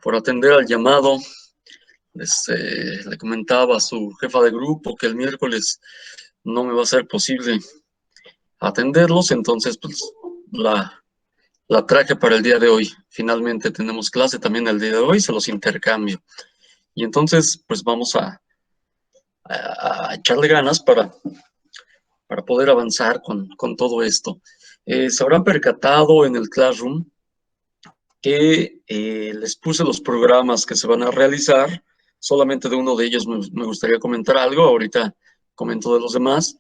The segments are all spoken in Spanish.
por atender al llamado. Le comentaba a su jefa de grupo que el miércoles no me va a ser posible atenderlos, entonces pues la traje para el día de hoy. Finalmente tenemos clase también el día de hoy, se los intercambio. Y entonces pues vamos a echarle ganas para poder avanzar con todo esto. Se habrán percatado en el Classroom que les puse los programas que se van a realizar. Solamente de uno de ellos me gustaría comentar algo. Ahorita comento de los demás.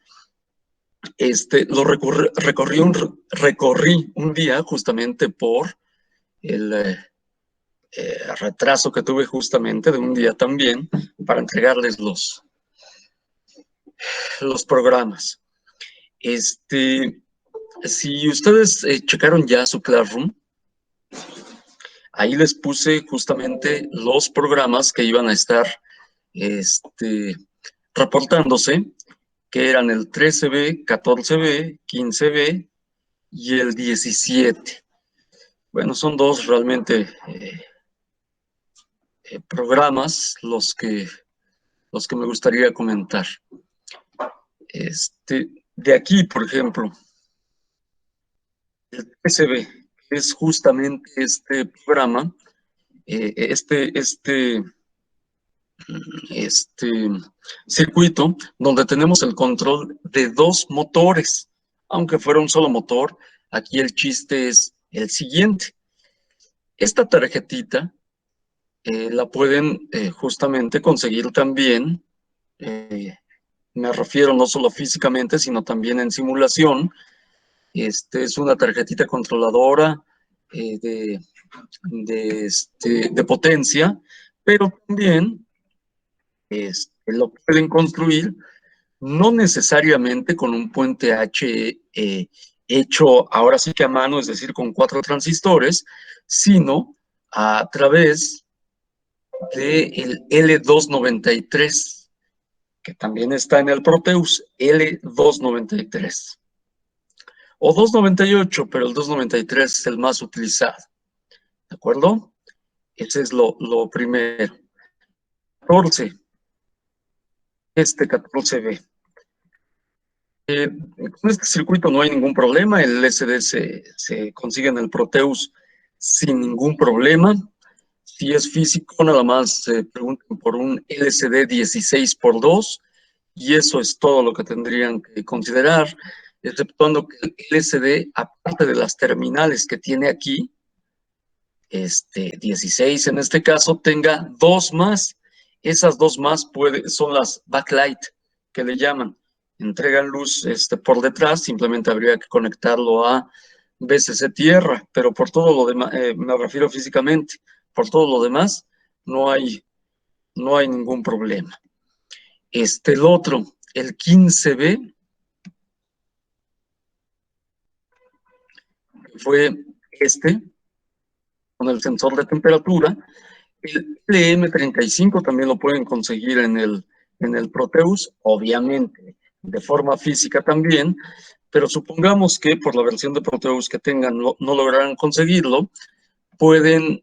Recorrí un día justamente por el retraso que tuve justamente de un día también para entregarles los programas. Si ustedes checaron ya su Classroom, ahí les puse justamente los programas que iban a estar reportándose, que eran el 13B, 14B, 15B y el 17. Bueno, son dos realmente programas los que me gustaría comentar. De aquí, por ejemplo, el 13B es justamente este programa, este circuito donde tenemos el control de dos motores. Aunque fuera un solo motor, aquí el chiste es el siguiente. Esta tarjetita la pueden justamente conseguir también, me refiero no solo físicamente, sino también en simulación. Es una tarjetita controladora de potencia, pero también lo pueden construir no necesariamente con un puente H hecho ahora sí que a mano, es decir, con 4 transistores, sino a través del L293, que también está en el Proteus, L293. O 298, pero el 293 es el más utilizado. ¿De acuerdo? Ese es lo primero. 14. 14B. Con este circuito no hay ningún problema. El LCD se consigue en el Proteus sin ningún problema. Si es físico, nada más pregunten por un LCD 16x2 y eso es todo lo que tendrían que considerar, exceptuando que el LCD, aparte de las terminales que tiene aquí, 16 en este caso, tenga dos más. Esas dos más son las backlight, que le llaman. Entregan luz por detrás, simplemente habría que conectarlo a VCC tierra, pero por todo lo demás, me refiero físicamente, por todo lo demás, no hay ningún problema. El otro, el 15B, fue con el sensor de temperatura. El LM35 también lo pueden conseguir en el Proteus, obviamente de forma física también, pero supongamos que por la versión de Proteus que tengan no lograrán conseguirlo, pueden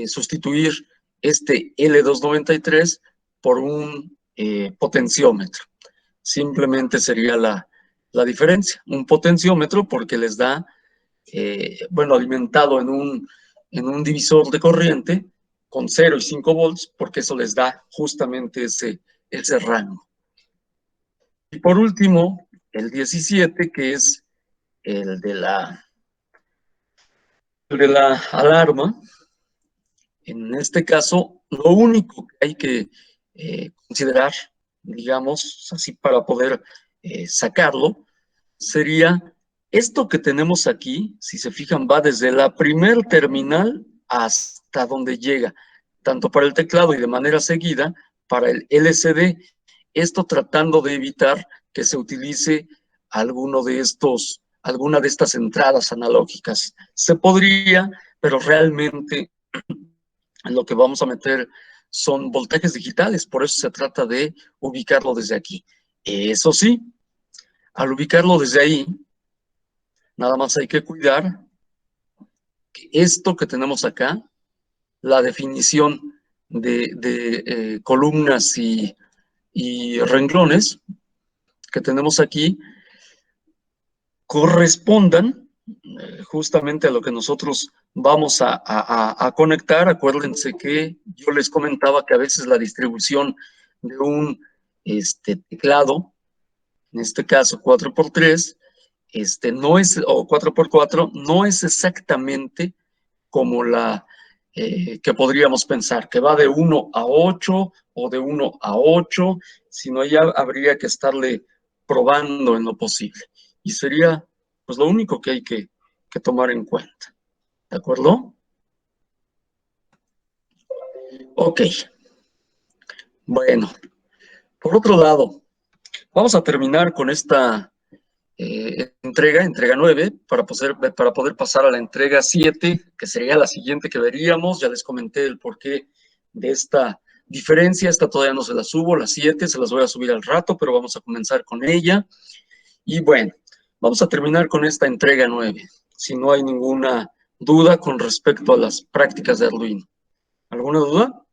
sustituir este L293 por un potenciómetro. Simplemente sería la diferencia, un potenciómetro porque les da, alimentado en un divisor de corriente con 0 y 5 volts, porque eso les da justamente ese rango. Y por último, el 17, que es el de la alarma. En este caso, lo único que hay que considerar, digamos, así para poder sacarlo, sería esto que tenemos aquí. Si se fijan, va desde la primer terminal hasta donde llega, tanto para el teclado y de manera seguida para el LCD. Esto tratando de evitar que se utilice alguna de estas entradas analógicas. Se podría, pero realmente lo que vamos a meter son voltajes digitales, por eso se trata de ubicarlo desde aquí. Eso sí, al ubicarlo desde ahí, nada más hay que cuidar que esto que tenemos acá la definición de columnas y renglones que tenemos aquí correspondan justamente a lo que nosotros vamos a conectar. Acuérdense que yo les comentaba que a veces la distribución de un teclado, en este caso 4x3, no es, o 4x4, no es exactamente como la que podríamos pensar, que va de 1 a 8 o de 1 a 8, sino ya habría que estarle probando en lo posible. Y sería pues lo único que hay que tomar en cuenta. ¿De acuerdo? Ok. Bueno, por otro lado, vamos a terminar con esta entrega 9, para poder pasar a la entrega 7, que sería la siguiente que veríamos. Ya les comenté el porqué de esta diferencia. Esta todavía no se la subo, la 7 se las voy a subir al rato, pero vamos a comenzar con ella. Y bueno, vamos a terminar con esta entrega 9, si no hay ninguna duda con respecto a las prácticas de Arduino. ¿Alguna duda?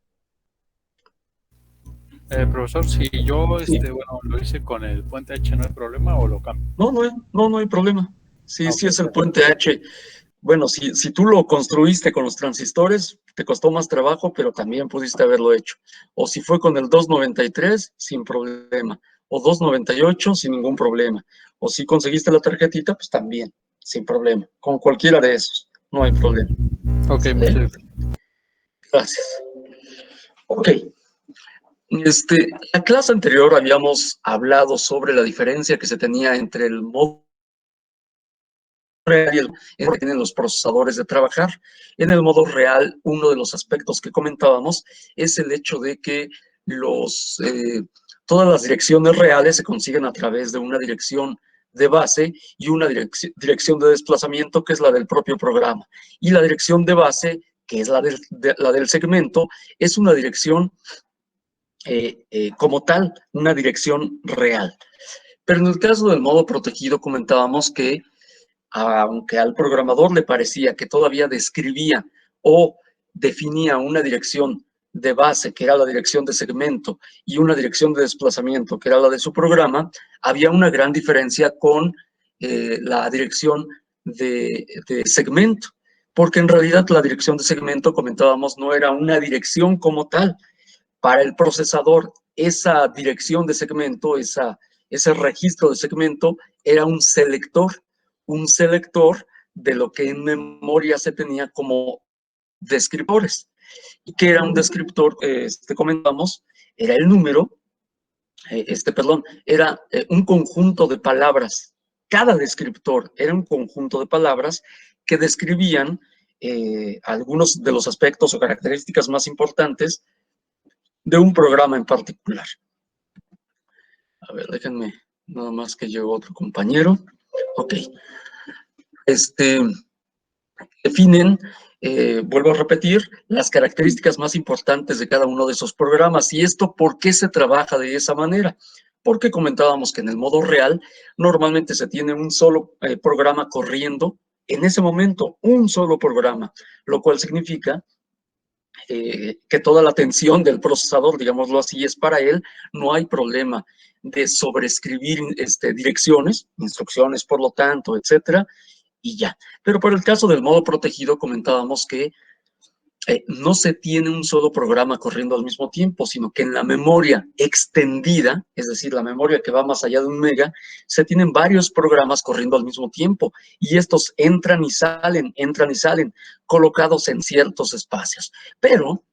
Profesor, si yo Sí. bueno, lo hice con el puente H, ¿no hay problema o lo cambio? No hay problema. Sí, Ok, sí es el perfecto. puente H. Bueno, si tú lo construiste con los transistores, te costó más trabajo, pero también pudiste haberlo hecho. O si fue con el 293, sin problema. O 298, sin ningún problema. O si conseguiste la tarjetita, pues también, sin problema. Con cualquiera de esos, no hay problema. Ok, muchas ¿Sale? gracias. Gracias. Ok. La clase anterior habíamos hablado sobre la diferencia que se tenía entre el modo real y el que tienen los procesadores de trabajar. En el modo real, uno de los aspectos que comentábamos es el hecho de que todas las direcciones reales se consiguen a través de una dirección de base y una dirección de desplazamiento, que es la del propio programa. Y la dirección de base, que es la del segmento, es una dirección como tal, una dirección real. Pero en el caso del modo protegido comentábamos que aunque al programador le parecía que todavía describía o definía una dirección de base, que era la dirección de segmento, y una dirección de desplazamiento, que era la de su programa, había una gran diferencia con la dirección de segmento, porque en realidad la dirección de segmento, comentábamos, no era una dirección como tal. Para el procesador, esa dirección de segmento, ese registro de segmento, era un selector de lo que en memoria se tenía como descriptores. ¿Y qué era un descriptor? Comentamos, era el número, era un conjunto de palabras. Cada descriptor era un conjunto de palabras que describían algunos de los aspectos o características más importantes de un programa en particular. A ver, déjenme nada más que llegó otro compañero. Ok. Definen, vuelvo a repetir, las características más importantes de cada uno de esos programas. ¿Y esto por qué se trabaja de esa manera? Porque comentábamos que en el modo real normalmente se tiene un solo programa corriendo en ese momento, un solo programa, lo cual significa que toda la atención del procesador, digámoslo así, es para él. No hay problema de sobreescribir direcciones, instrucciones, por lo tanto, etcétera, y ya. Pero para el caso del modo protegido, comentábamos que no se tiene un solo programa corriendo al mismo tiempo, sino que en la memoria extendida, es decir, la memoria que va más allá de 1 mega, se tienen varios programas corriendo al mismo tiempo, y estos entran y salen, colocados en ciertos espacios. Pero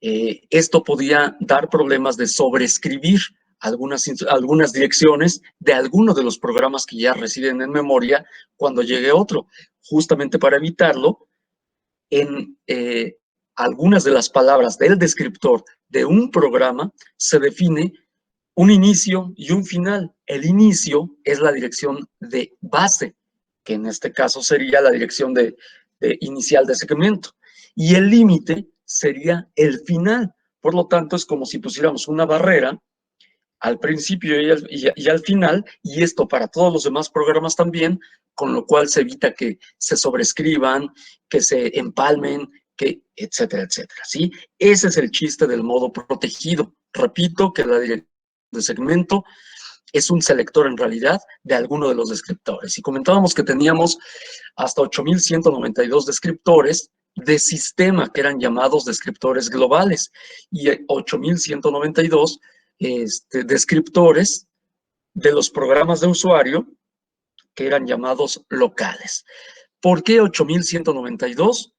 esto podía dar problemas de sobreescribir algunas direcciones de alguno de los programas que ya residen en memoria cuando llegue otro. Justamente para evitarlo, en algunas de las palabras del descriptor de un programa se define un inicio y un final. El inicio es la dirección de base, que en este caso sería la dirección de inicial de segmento, y el límite sería el final. Por lo tanto, es como si pusiéramos una barrera al principio y al final, y esto para todos los demás programas también, con lo cual se evita que se sobrescriban, que se empalmen, que, etcétera, etcétera, ¿sí? Ese es el chiste del modo protegido. Repito que la dirección de segmento es un selector en realidad de alguno de los descriptores. Y comentábamos que teníamos hasta 8.192 descriptores de sistema que eran llamados descriptores globales y 8.192 descriptores de los programas de usuario que eran llamados locales. ¿Por qué 8.192?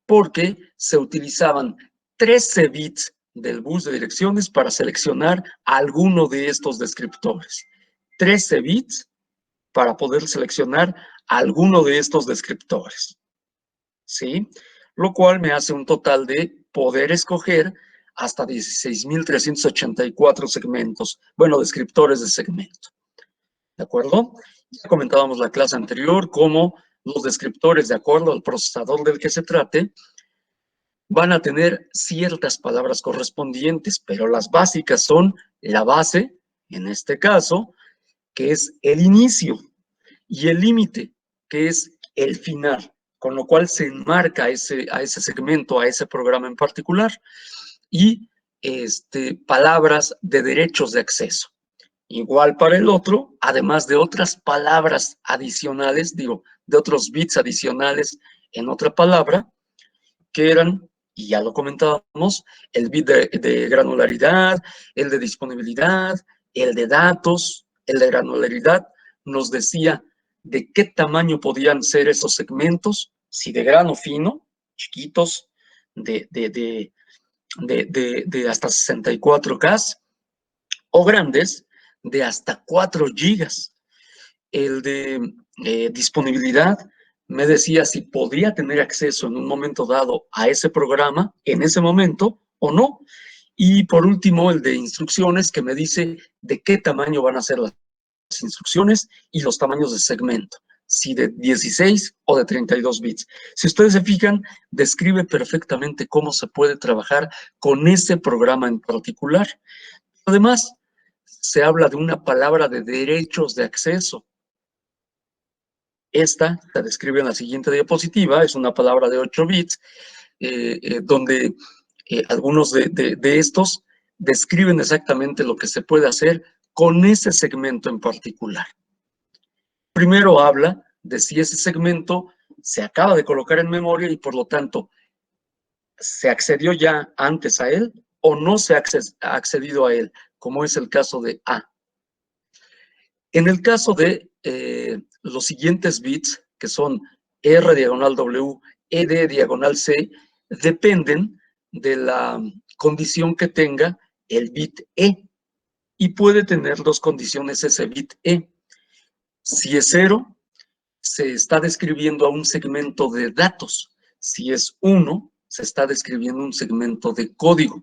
Porque se utilizaban 13 bits del bus de direcciones para seleccionar alguno de estos descriptores. 13 bits para poder seleccionar alguno de estos descriptores, ¿sí? Lo cual me hace un total de poder escoger hasta 16.384 segmentos, bueno, descriptores de segmento, ¿de acuerdo? Ya comentábamos la clase anterior cómo los descriptores, de acuerdo al procesador del que se trate, van a tener ciertas palabras correspondientes, pero las básicas son la base, en este caso, que es el inicio, y el límite, que es el final, con lo cual se enmarca a ese segmento, a ese programa en particular, y palabras de derechos de acceso. Igual para el otro, además de otras palabras adicionales, digo, de otros bits adicionales en otra palabra, que eran, y ya lo comentábamos, el bit de granularidad, el de disponibilidad, el de datos. El de granularidad nos decía de qué tamaño podían ser esos segmentos, si de grano fino, chiquitos, de hasta 64K, o grandes, de hasta 4 gigas. El de disponibilidad me decía si podía tener acceso en un momento dado a ese programa, en ese momento, o no. Y por último, el de instrucciones, que me dice de qué tamaño van a ser las instrucciones y los tamaños de segmento, si de 16 o de 32 bits. Si ustedes se fijan, describe perfectamente cómo se puede trabajar con ese programa en particular. Además, se habla de una palabra de derechos de acceso. Esta se describe en la siguiente diapositiva, es una palabra de 8 bits, donde algunos de estos describen exactamente lo que se puede hacer con ese segmento en particular. Primero habla de si ese segmento se acaba de colocar en memoria y por lo tanto se accedió ya antes a él o no se ha accedido a él, como es el caso de A. En el caso de los siguientes bits, que son R diagonal W, ED diagonal C, dependen de la condición que tenga el bit E. Y puede tener dos condiciones ese bit E. Si es 0, se está describiendo a un segmento de datos. Si es 1, se está describiendo un segmento de código.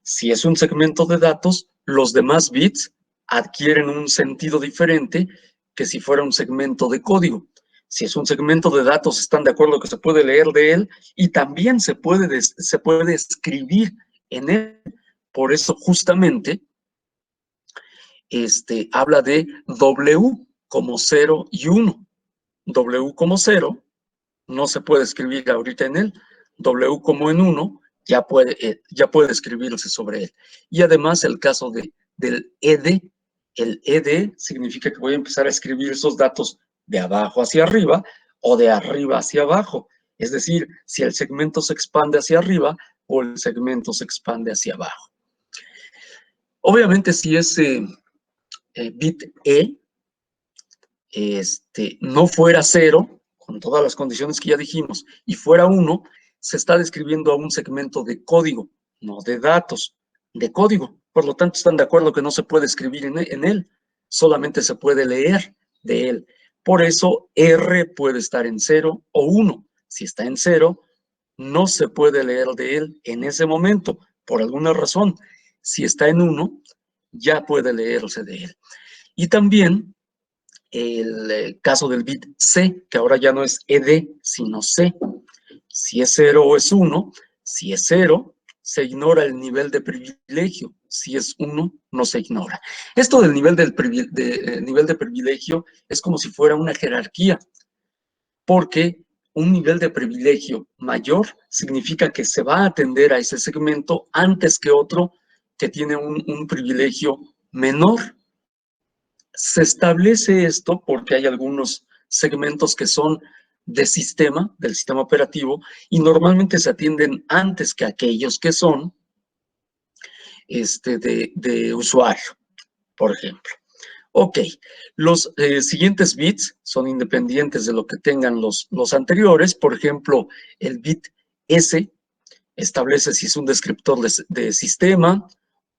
Si es un segmento de datos, los demás bits adquieren un sentido diferente que si fuera un segmento de código. Si es un segmento de datos, están de acuerdo que se puede leer de él y también se puede escribir en él. Por eso justamente habla de W como 0 y 1. W como 0 no se puede escribir ahorita en él. W como en 1 ya puede escribirse sobre él. Y además el caso del ED. El ED significa que voy a empezar a escribir esos datos de abajo hacia arriba o de arriba hacia abajo. Es decir, si el segmento se expande hacia arriba o el segmento se expande hacia abajo. Obviamente, si ese bit E no fuera 0, con todas las condiciones que ya dijimos, y fuera 1, se está describiendo a un segmento de código, no de datos, de código. Por lo tanto, están de acuerdo que no se puede escribir en él, solamente se puede leer de él. Por eso, R puede estar en 0 o 1. Si está en 0, no se puede leer de él en ese momento, por alguna razón. Si está en 1, ya puede leerse de él. Y también el caso del bit C, que ahora ya no es ED, sino C. Si es 0 o es 1, si es 0, se ignora el nivel de privilegio. Si es 1, no se ignora. Esto del nivel de privilegio es como si fuera una jerarquía, porque un nivel de privilegio mayor, significa que se va a atender a ese segmento antes que otro que tiene un privilegio menor. Se establece esto porque hay algunos segmentos que son del sistema operativo, y normalmente se atienden antes que aquellos que son de usuario, por ejemplo. Ok, los siguientes bits son independientes de lo que tengan los anteriores. Por ejemplo, el bit S establece si es un descriptor de sistema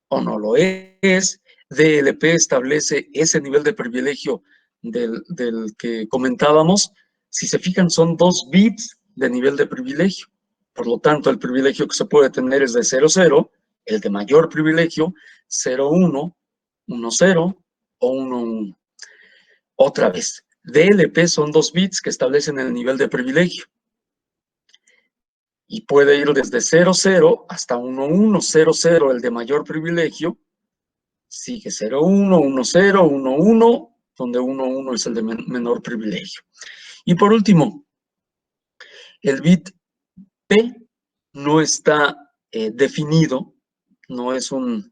o no lo es. DLP establece ese nivel de privilegio del que comentábamos. Si se fijan, son 2 bits de nivel de privilegio. Por lo tanto, el privilegio que se puede tener es de 00, el de mayor privilegio, 01, 10 o 11. Otra vez, DLP son 2 bits que establecen el nivel de privilegio. Y puede ir desde 00 hasta 11, 00 el de mayor privilegio, sigue 01, 10, 11, donde 11 es el de menor privilegio. Y por último, el bit P no está definido, no es un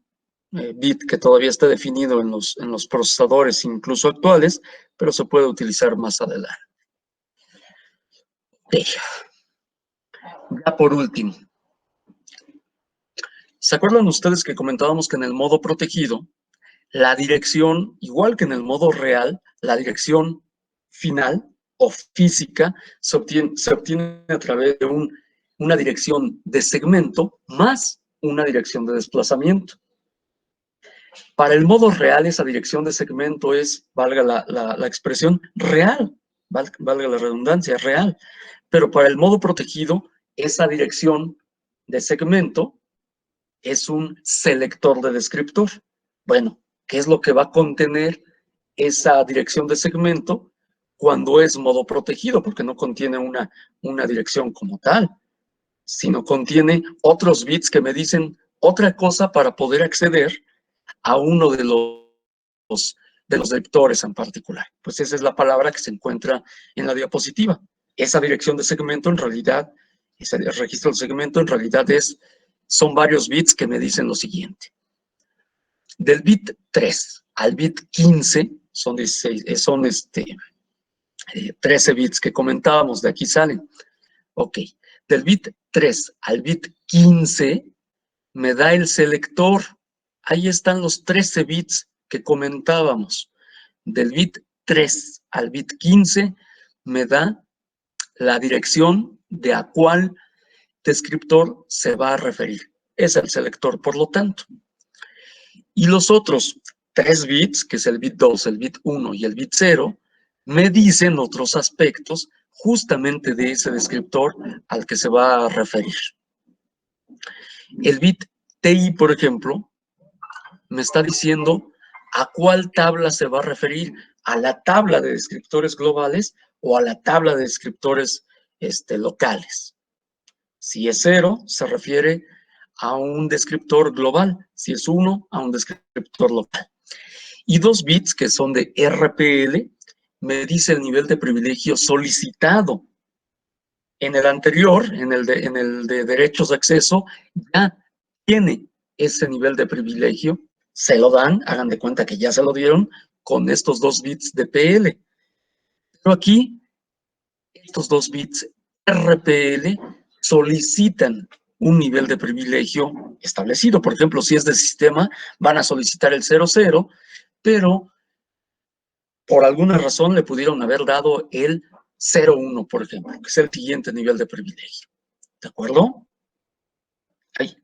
bit que todavía está definido en los procesadores incluso actuales, pero se puede utilizar más adelante. Okay. Ya por último, ¿se acuerdan ustedes que comentábamos que en el modo protegido, la dirección, igual que en el modo real, la dirección final o física se obtiene a través de una dirección de segmento más una dirección de desplazamiento? Para el modo real, esa dirección de segmento es, valga la expresión, real, valga la redundancia, real. Pero para el modo protegido, esa dirección de segmento es un selector de descriptor. Bueno, ¿qué es lo que va a contener esa dirección de segmento cuando es modo protegido? Porque no contiene una dirección como tal, sino contiene otros bits que me dicen otra cosa para poder acceder a uno de los vectores en particular. Pues esa es la palabra que se encuentra en la diapositiva. Esa dirección de segmento en realidad, ese registro de segmento en realidad son varios bits que me dicen lo siguiente. Del bit 3 al bit 15 son 13 bits que comentábamos, de aquí salen. Ok, del bit 3 al bit 15 me da el selector. Ahí están los 13 bits que comentábamos. Del bit 3 al bit 15 me da la dirección de a cuál descriptor se va a referir. Es el selector, por lo tanto. Y los otros 3 bits, que es el bit 2, el bit 1 y el bit 0, me dicen otros aspectos justamente de ese descriptor al que se va a referir. El bit TI, por ejemplo, me está diciendo a cuál tabla se va a referir, a la tabla de descriptores globales o a la tabla de descriptores locales. Si es 0, se refiere a un descriptor global. Si es 1, a un descriptor local. Y 2 bits, que son de RPL, me dice el nivel de privilegio solicitado. En el anterior, en el de derechos de acceso, ya tiene ese nivel de privilegio. Se lo dan, hagan de cuenta que ya se lo dieron con estos 2 bits de PL. Pero aquí, estos 2 bits RPL solicitan un nivel de privilegio establecido. Por ejemplo, si es de sistema, van a solicitar el 00, pero por alguna razón le pudieron haber dado el 01, por ejemplo, que es el siguiente nivel de privilegio. ¿De acuerdo? Ahí.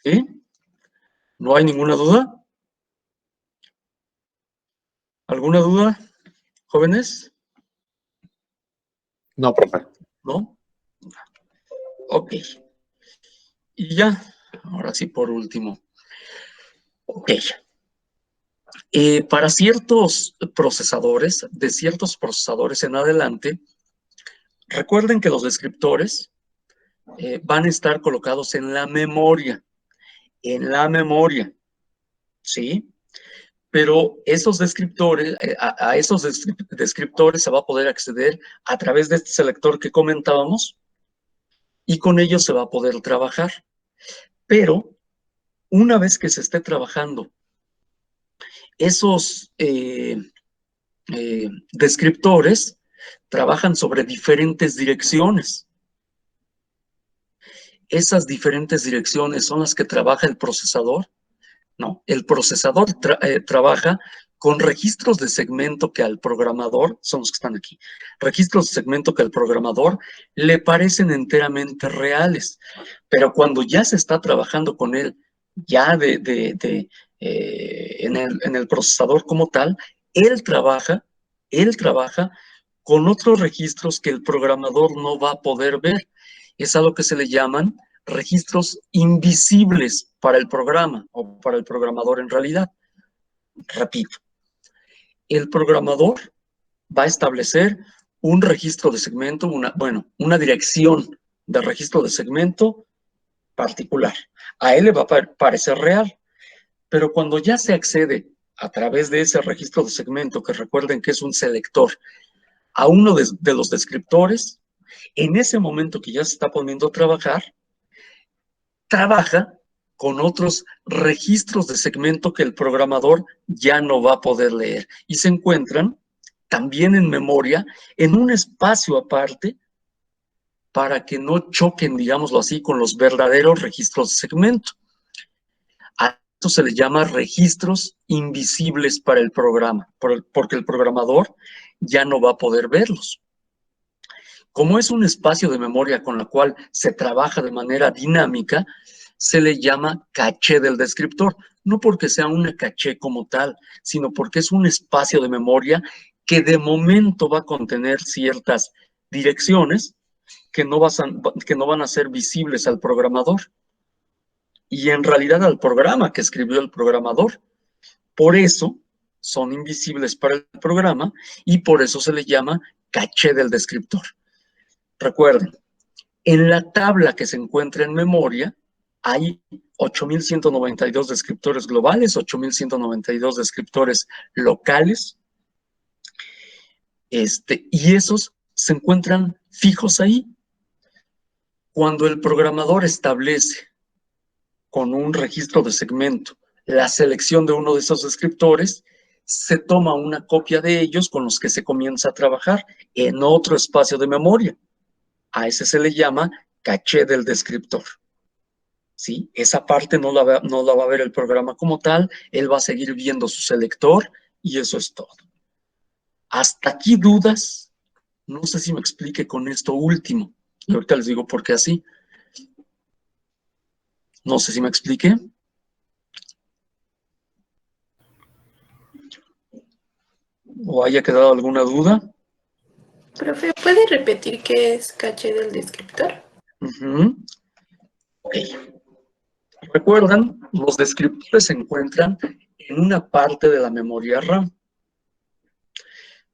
¿Sí? ¿No hay ninguna duda? ¿Alguna duda, jóvenes? No, profe. ¿No? Ok. Y ya, ahora sí por último. Ok. Para ciertos procesadores, de ciertos procesadores en adelante, recuerden que los descriptores van a estar colocados en la memoria. En la memoria. ¿Sí? pero esos descriptores, a esos descriptores se va a poder acceder a través de este selector que comentábamos y con ellos se va a poder trabajar. Pero una vez que se esté trabajando esos descriptores, trabajan sobre diferentes direcciones. Esas diferentes direcciones son las que trabaja el procesador. No, el procesador trabaja con registros de segmento que al programador, son los que están aquí, registros de segmento que al programador le parecen enteramente reales, pero cuando ya se está trabajando con él, ya en el procesador como tal, él trabaja con otros registros que el programador no va a poder ver. Es a lo que se le llaman registros invisibles para el programa o para el programador en realidad. Repito, el programador va a establecer un registro de segmento, una dirección de registro de segmento particular. A él le va a parecer real, pero cuando ya se accede a través de ese registro de segmento, que recuerden que es un selector, a uno de los descriptores, en ese momento que ya se está poniendo a trabaja con otros registros de segmento que el programador ya no va a poder leer y se encuentran también en memoria en un espacio aparte para que no choquen, digámoslo así, con los verdaderos registros de segmento. A esto se le llama registros invisibles para el programa, porque el programador ya no va a poder verlos. Como es un espacio de memoria con la cual se trabaja de manera dinámica, se le llama caché del descriptor, no porque sea una caché como tal, sino porque es un espacio de memoria que de momento va a contener ciertas direcciones que no van a ser visibles al programador y en realidad al programa que escribió el programador. Por eso son invisibles para el programa y por eso se le llama caché del descriptor. Recuerden, en la tabla que se encuentra en memoria hay 8.192 descriptores globales, 8.192 descriptores locales, y esos se encuentran fijos ahí. Cuando el programador establece con un registro de segmento la selección de uno de esos descriptores, se toma una copia de ellos con los que se comienza a trabajar en otro espacio de memoria. A ese se le llama caché del descriptor. ¿Sí? Esa parte no la va a ver el programa como tal, él va a seguir viendo su selector y eso es todo. Hasta aquí dudas, no sé si me explique con esto último, y ahorita les digo por qué así. No sé si me explique. ¿O haya quedado alguna duda? Profe, ¿puede repetir qué es caché del descriptor? Ok. Recuerdan, los descriptores se encuentran en una parte de la memoria RAM.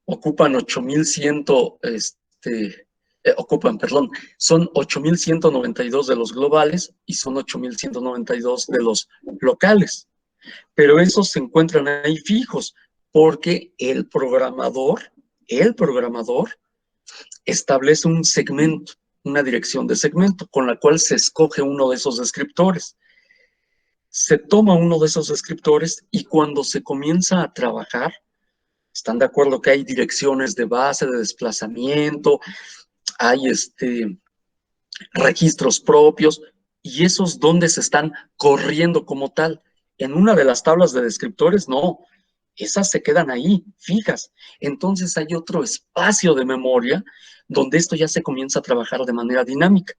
Ocupan 8.100, son 8.192 de los globales y son 8.192 de los locales. Pero esos se encuentran ahí fijos porque el programador establece un segmento, una dirección de segmento con la cual se escoge uno de esos descriptores. Se toma uno de esos descriptores y cuando se comienza a trabajar, ¿están de acuerdo que hay direcciones de base, de desplazamiento, hay registros propios y esos donde se están corriendo como tal? En una de las tablas de descriptores, no, esas se quedan ahí, fijas. Entonces hay otro espacio de memoria donde esto ya se comienza a trabajar de manera dinámica.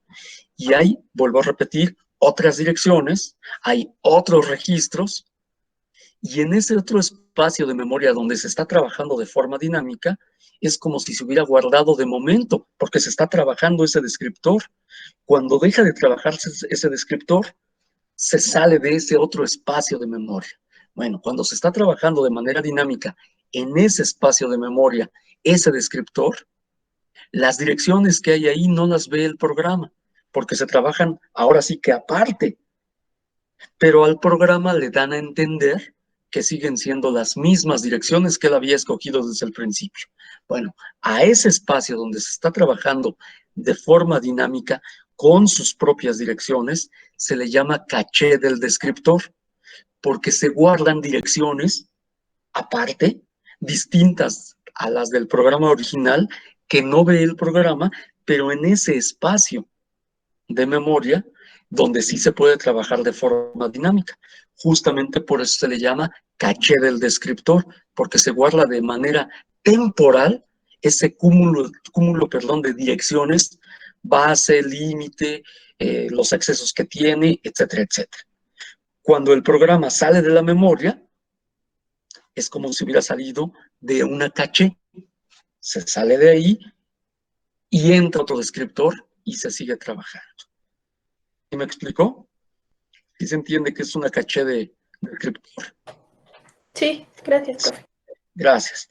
Y hay, vuelvo a repetir, otras direcciones, hay otros registros, y en ese otro espacio de memoria donde se está trabajando de forma dinámica, es como si se hubiera guardado de momento, porque se está trabajando ese descriptor. Cuando deja de trabajarse ese descriptor, se sale de ese otro espacio de memoria. Bueno, cuando se está trabajando de manera dinámica en ese espacio de memoria, ese descriptor, las direcciones que hay ahí no las ve el programa, porque se trabajan ahora sí que aparte. Pero al programa le dan a entender que siguen siendo las mismas direcciones que él había escogido desde el principio. Bueno, a ese espacio donde se está trabajando de forma dinámica con sus propias direcciones, se le llama caché del descriptor, porque se guardan direcciones aparte, distintas a las del programa original, que no ve el programa, pero en ese espacio de memoria donde sí se puede trabajar de forma dinámica. Justamente por eso se le llama caché del descriptor, porque se guarda de manera temporal ese cúmulo de direcciones, base, límite, los accesos que tiene, etcétera, etcétera. Cuando el programa sale de la memoria, es como si hubiera salido de una caché. Se sale de ahí y entra otro descriptor y se sigue trabajando. ¿Sí me explicó? ¿Sí se entiende que es una caché de descriptor? Sí, gracias, profe. Gracias.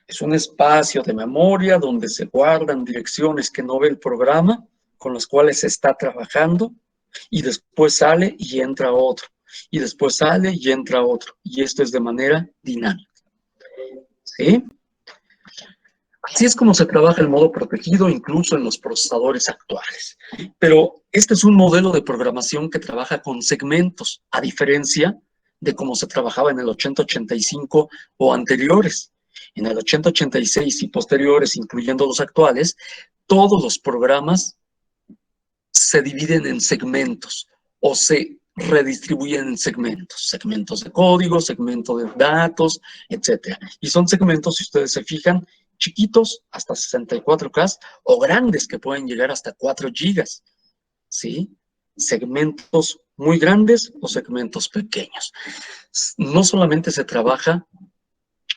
Es un espacio de memoria donde se guardan direcciones que no ve el programa, con las cuales se está trabajando, y después sale y entra otro, y después sale y entra otro, y esto es de manera dinámica. ¿Sí? Así es como se trabaja el modo protegido, incluso en los procesadores actuales. Pero este es un modelo de programación que trabaja con segmentos, a diferencia de cómo se trabajaba en el 8085 o anteriores. En el 8086 y posteriores, incluyendo los actuales, todos los programas se dividen en segmentos o se redistribuyen en segmentos de código, segmentos de datos, etc. Y son segmentos, si ustedes se fijan, chiquitos hasta 64K o grandes que pueden llegar hasta 4 GB, ¿sí? Segmentos muy grandes o segmentos pequeños. No solamente se trabaja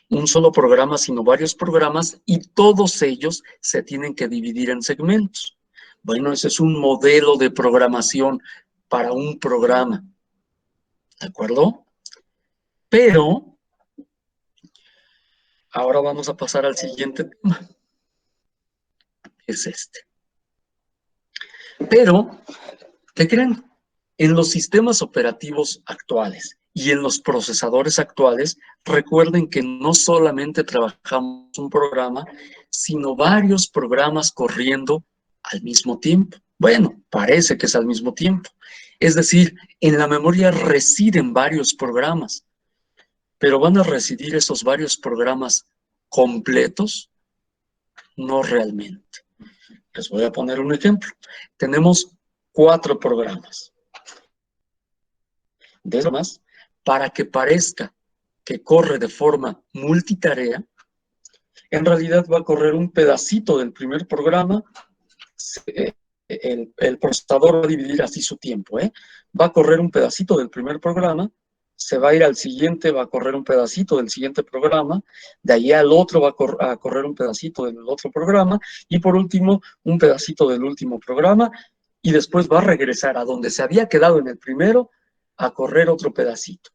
un solo programa, sino varios programas, y todos ellos se tienen que dividir en segmentos. Bueno, ese es un modelo de programación para un programa, ¿de acuerdo? Pero ahora vamos a pasar al siguiente tema, es este. Pero, ¿qué creen? En los sistemas operativos actuales y en los procesadores actuales, recuerden que no solamente trabajamos un programa, sino varios programas corriendo al mismo tiempo. Bueno, parece que es al mismo tiempo. Es decir, en la memoria residen varios programas, pero ¿van a residir esos varios programas completos? No realmente. Les voy a poner un ejemplo. Tenemos 4 programas. De eso más, para que parezca que corre de forma multitarea, en realidad va a correr un pedacito del primer programa. El procesador va a dividir así su tiempo, va a correr un pedacito del primer programa, se va a ir al siguiente, va a correr un pedacito del siguiente programa, de ahí al otro va a correr un pedacito del otro programa, y por último, un pedacito del último programa, y después va a regresar a donde se había quedado en el primero, a correr otro pedacito.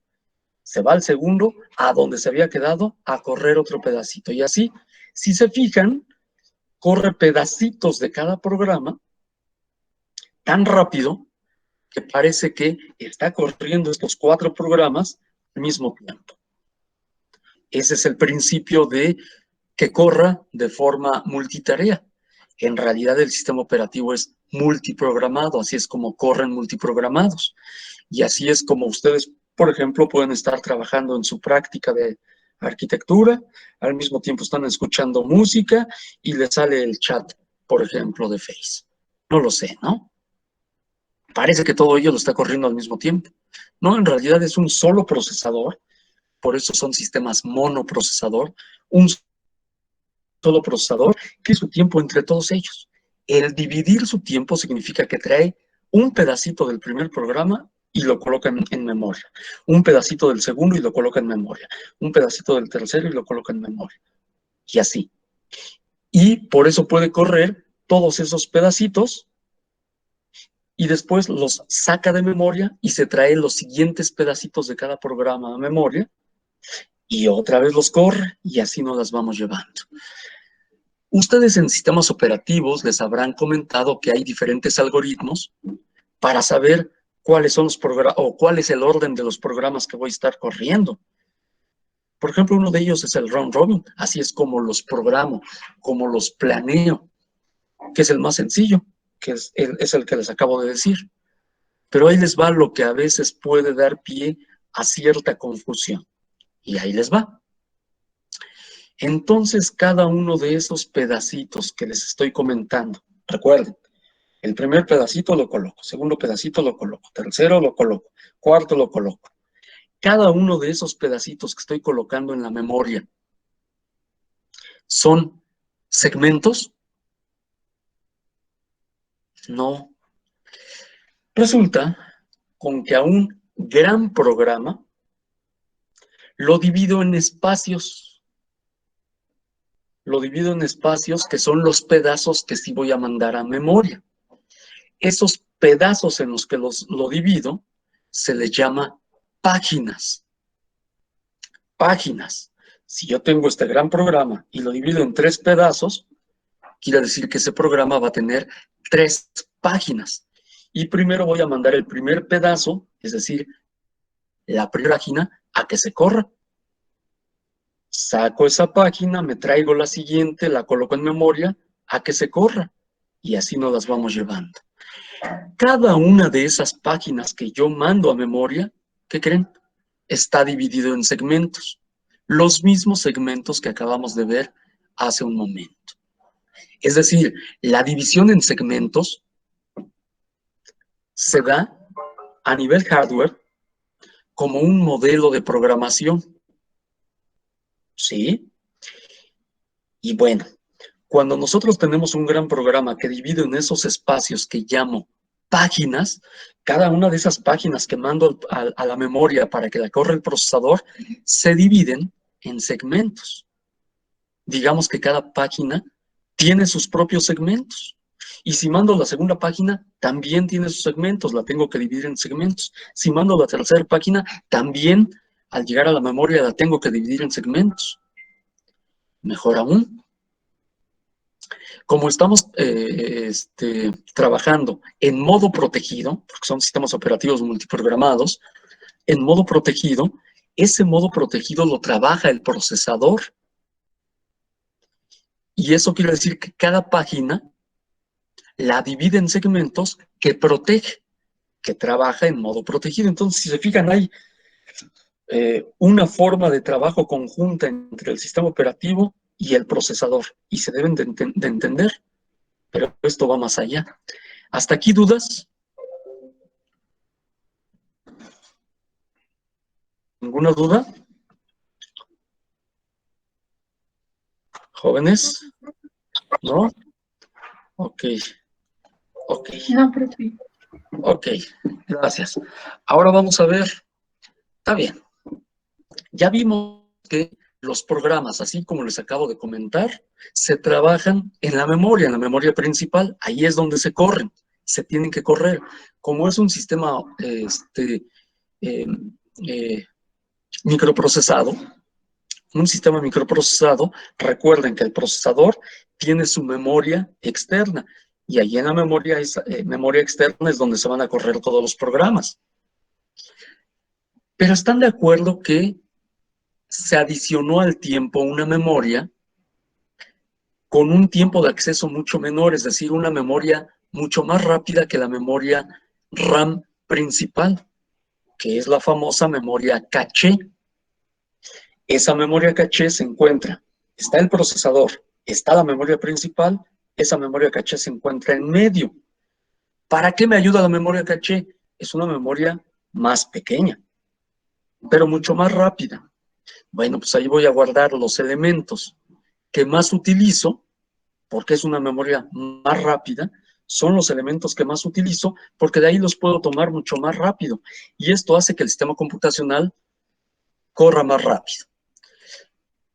Se va al segundo, a donde se había quedado, a correr otro pedacito. Y así, si se fijan, corre pedacitos de cada programa tan rápido que parece que está corriendo estos 4 programas al mismo tiempo. Ese es el principio de que corra de forma multitarea. En realidad el sistema operativo es multiprogramado, así es como corren multiprogramados. Y así es como ustedes, por ejemplo, pueden estar trabajando en su práctica de arquitectura, al mismo tiempo están escuchando música y les sale el chat, por ejemplo, de Face. No lo sé, ¿no? Parece que todo ello lo está corriendo al mismo tiempo. No, en realidad es un solo procesador, por eso son sistemas monoprocesador, un solo procesador que es su tiempo entre todos ellos. El dividir su tiempo significa que trae un pedacito del primer programa y lo coloca en memoria, un pedacito del segundo y lo coloca en memoria, un pedacito del tercero y lo coloca en memoria, y así. Y por eso puede correr todos esos pedacitos y después los saca de memoria y se trae los siguientes pedacitos de cada programa a memoria y otra vez los corre y así nos las vamos llevando. Ustedes en sistemas operativos les habrán comentado que hay diferentes algoritmos para saber cuáles son los programas o cuál es el orden de los programas que voy a estar corriendo. Por ejemplo, uno de ellos es el round robin. Así es como los programo, como los planeo, que es el más sencillo, que es el que les acabo de decir. Pero ahí les va lo que a veces puede dar pie a cierta confusión. Y ahí les va. Entonces, cada uno de esos pedacitos que les estoy comentando, recuerden, el primer pedacito lo coloco, segundo pedacito lo coloco, tercero lo coloco, cuarto lo coloco. Cada uno de esos pedacitos que estoy colocando en la memoria son segmentos. No. Resulta con que a un gran programa lo divido en espacios. Lo divido en espacios que son los pedazos que sí voy a mandar a memoria. Esos pedazos en los que lo divido se les llama páginas. Páginas. Si yo tengo este gran programa y lo divido en 3 pedazos, quiere decir que ese programa va a tener 3 páginas. Y primero voy a mandar el primer pedazo, es decir, la primera página, a que se corra. Saco esa página, me traigo la siguiente, la coloco en memoria, a que se corra. Y así nos las vamos llevando. Cada una de esas páginas que yo mando a memoria, ¿qué creen? Está dividido en segmentos. Los mismos segmentos que acabamos de ver hace un momento. Es decir, la división en segmentos se da a nivel hardware como un modelo de programación. ¿Sí? Y bueno, cuando nosotros tenemos un gran programa que divide en esos espacios que llamo páginas, cada una de esas páginas que mando a la memoria para que la corra el procesador, se dividen en segmentos. Digamos que cada página tiene sus propios segmentos. Y si mando la segunda página, también tiene sus segmentos, la tengo que dividir en segmentos. Si mando la tercera página, también al llegar a la memoria la tengo que dividir en segmentos. Mejor aún, como estamos trabajando en modo protegido, porque son sistemas operativos multiprogramados, en modo protegido, ese modo protegido lo trabaja el procesador. Y eso quiere decir que cada página la divide en segmentos que protege, que trabaja en modo protegido. Entonces, si se fijan, hay una forma de trabajo conjunta entre el sistema operativo y el procesador, y se deben de entender, pero esto va más allá. ¿Hasta aquí dudas? ¿Ninguna duda? ¿Jóvenes? ¿No? Ok. Ok. No, profe. Ok, gracias. Ahora vamos a ver. Está bien. Ya vimos que los programas, así como les acabo de comentar, se trabajan en la memoria principal. Ahí es donde se corren, se tienen que correr. Como es un sistema microprocesado, recuerden que el procesador tiene su memoria externa y ahí en la memoria externa es donde se van a correr todos los programas. Pero ¿están de acuerdo que se adicionó al tiempo una memoria con un tiempo de acceso mucho menor, es decir, una memoria mucho más rápida que la memoria RAM principal, que es la famosa memoria caché? Esa memoria caché se encuentra, está el procesador, está la memoria principal, esa memoria caché se encuentra en medio. ¿Para qué me ayuda la memoria caché? Es una memoria más pequeña, pero mucho más rápida. Bueno, pues ahí voy a guardar los elementos que más utilizo, porque es una memoria más rápida, son los elementos que más utilizo, porque de ahí los puedo tomar mucho más rápido. Y esto hace que el sistema computacional corra más rápido.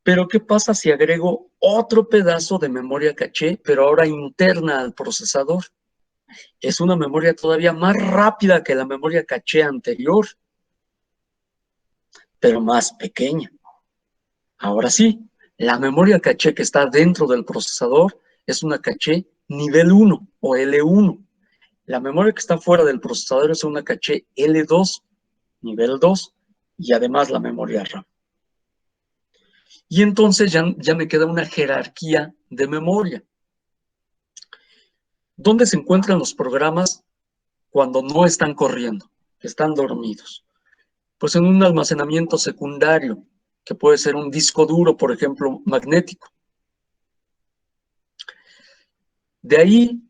Pero ¿qué pasa si agrego otro pedazo de memoria caché, pero ahora interna al procesador? Es una memoria todavía más rápida que la memoria caché anterior, pero más pequeña. Ahora sí, la memoria caché que está dentro del procesador es una caché nivel 1 o L1. La memoria que está fuera del procesador es una caché L2, nivel 2, y además la memoria RAM. Y entonces ya me queda una jerarquía de memoria. ¿Dónde se encuentran los programas cuando no están corriendo, que están dormidos? Pues en un almacenamiento secundario, que puede ser un disco duro, por ejemplo, magnético. De ahí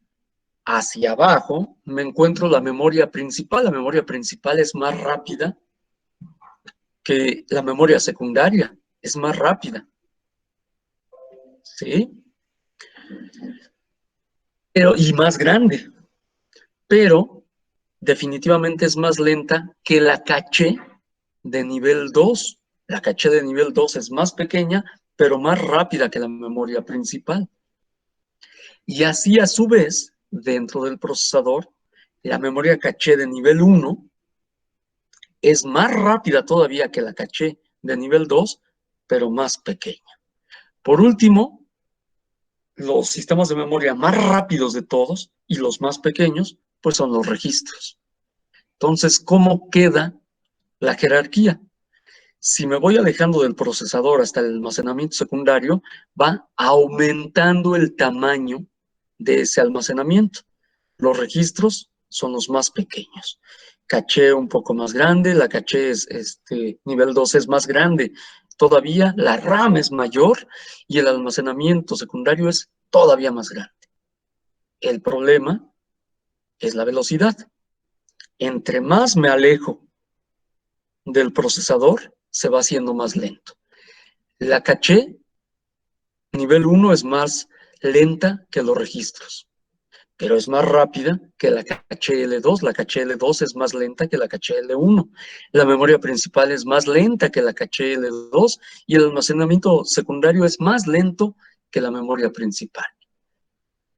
hacia abajo me encuentro la memoria principal. La memoria principal es más rápida que la memoria secundaria, es más rápida, ¿sí? Y más grande, pero definitivamente es más lenta que la caché de nivel 2. La caché de nivel 2 es más pequeña, pero más rápida que la memoria principal. Y así, a su vez, dentro del procesador, la memoria caché de nivel 1 es más rápida todavía que la caché de nivel 2, pero más pequeña. Por último, los sistemas de memoria más rápidos de todos y los más pequeños, pues son los registros. Entonces, ¿cómo queda la jerarquía? Si me voy alejando del procesador hasta el almacenamiento secundario, va aumentando el tamaño de ese almacenamiento. Los registros son los más pequeños. Caché un poco más grande, la caché nivel 2 es más grande. Todavía la RAM es mayor y el almacenamiento secundario es todavía más grande. El problema es la velocidad. Entre más me alejo del procesador, se va haciendo más lento. La caché nivel 1 es más lenta que los registros, pero es más rápida que la caché L2. La caché L2 es más lenta que la caché L1. La memoria principal es más lenta que la caché L2 y el almacenamiento secundario es más lento que la memoria principal.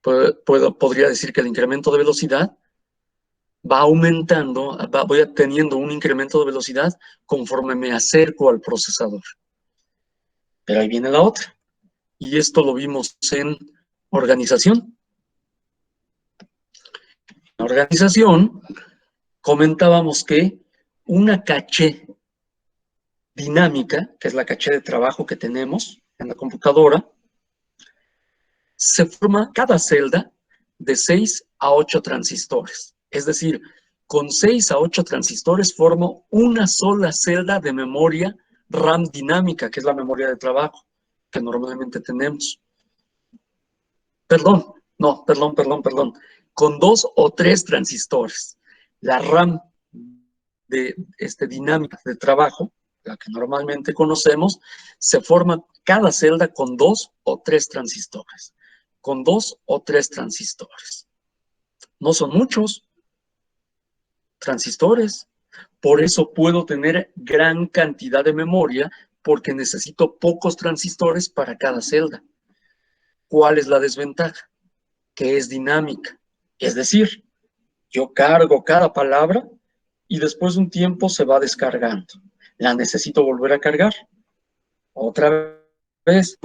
Podría decir que el incremento de velocidad va aumentando, voy teniendo un incremento de velocidad conforme me acerco al procesador. Pero ahí viene la otra. Y esto lo vimos en organización. En organización comentábamos que una caché dinámica, que es la caché de trabajo que tenemos en la computadora, se forma cada celda de 6 a 8 transistores. Es decir, con 6 a 8 transistores formo una sola celda de memoria RAM dinámica, que es la memoria de trabajo que normalmente tenemos. Perdón. Con 2 o 3 transistores. La RAM dinámica de trabajo, la que normalmente conocemos, se forma cada celda con 2 o 3 transistores. Con 2 o 3 transistores. No son muchos transistores. Por eso puedo tener gran cantidad de memoria, porque necesito pocos transistores para cada celda. ¿Cuál es la desventaja? Que es dinámica. Es decir, yo cargo cada palabra y después de un tiempo se va descargando. La necesito volver a cargar. Otra vez,